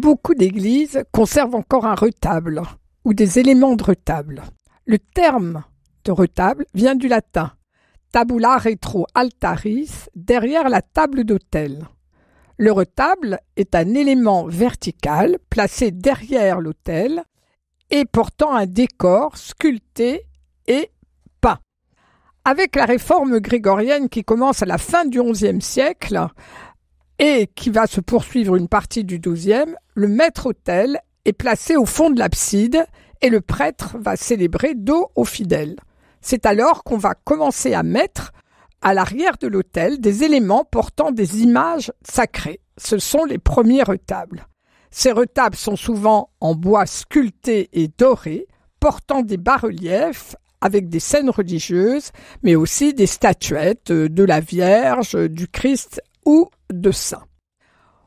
Beaucoup d'églises conservent encore un retable ou des éléments de retable. Le terme de retable vient du latin tabula retro altaris, derrière la table d'autel. Le retable est un élément vertical placé derrière l'autel et portant un décor sculpté et peint. Avec la réforme grégorienne qui commence à la fin du XIe siècle et qui va se poursuivre une partie du XIIe, le maître-autel est placé au fond de l'abside et le prêtre va célébrer dos aux fidèles. C'est alors qu'on va commencer à mettre à l'arrière de l'autel des éléments portant des images sacrées. Ce sont les premiers retables. Ces retables sont souvent en bois sculpté et doré, portant des bas-reliefs avec des scènes religieuses, mais aussi des statuettes de la Vierge, du Christ ou de saints.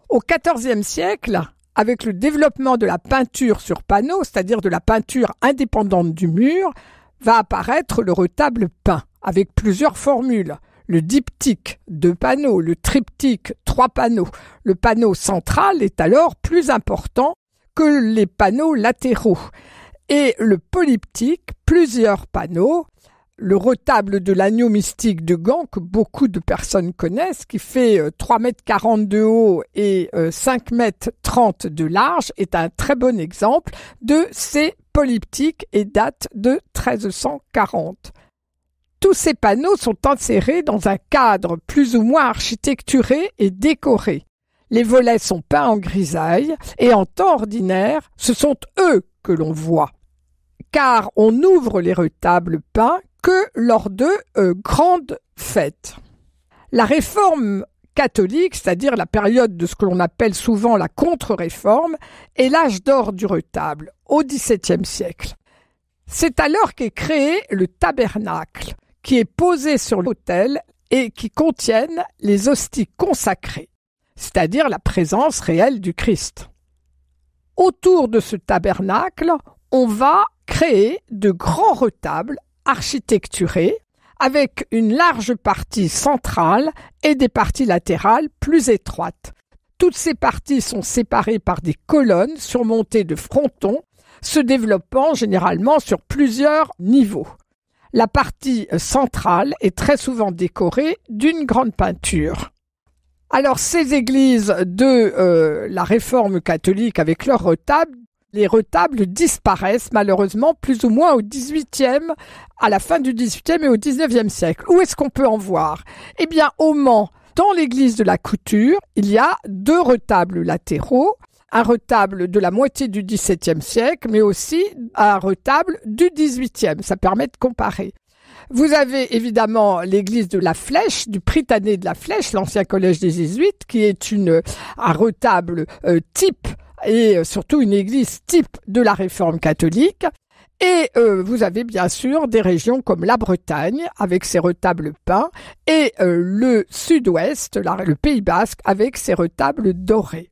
Au XIVe siècle, avec le développement de la peinture sur panneau, c'est-à-dire de la peinture indépendante du mur, va apparaître le retable peint, avec plusieurs formules. Le diptyque, 2 panneaux, le triptyque, 3 panneaux. Le panneau central est alors plus important que les panneaux latéraux. Et le polyptyque, plusieurs panneaux. Le retable de l'agneau mystique de Gand, que beaucoup de personnes connaissent, qui fait 3,40 m de haut et 5,30 m de large, est un très bon exemple de ces polyptyques et date de 1340. Tous ces panneaux sont insérés dans un cadre plus ou moins architecturé et décoré. Les volets sont peints en grisaille et en temps ordinaire, ce sont eux que l'on voit, car on ouvre les retables peints que lors de grandes fêtes. La réforme catholique, c'est-à-dire la période de ce que l'on appelle souvent la contre-réforme, est l'âge d'or du retable, au XVIIe siècle. C'est alors qu'est créé le tabernacle, qui est posé sur l'autel et qui contiennent les hosties consacrées, c'est-à-dire la présence réelle du Christ. Autour de ce tabernacle, on va créer de grands retables architecturés avec une large partie centrale et des parties latérales plus étroites. Toutes ces parties sont séparées par des colonnes surmontées de frontons, se développant généralement sur plusieurs niveaux. La partie centrale est très souvent décorée d'une grande peinture. Alors ces églises de la réforme catholique avec leurs retables, les retables disparaissent malheureusement plus ou moins au XVIIIe, à la fin du XVIIIe et au XIXe siècle. Où est-ce qu'on peut en voir? Eh bien au Mans, dans l'église de la Couture, il y a 2 retables latéraux, un retable de la moitié du XVIIe siècle, mais aussi un retable du XVIIIe. Ça permet de comparer. Vous avez évidemment l'église de la Flèche, du Prytanée de la Flèche, l'ancien collège des Jésuites, qui est un retable type et surtout une église type de la réforme catholique. Et vous avez bien sûr des régions comme la Bretagne avec ses retables peints et le sud-ouest, le Pays basque avec ses retables dorés.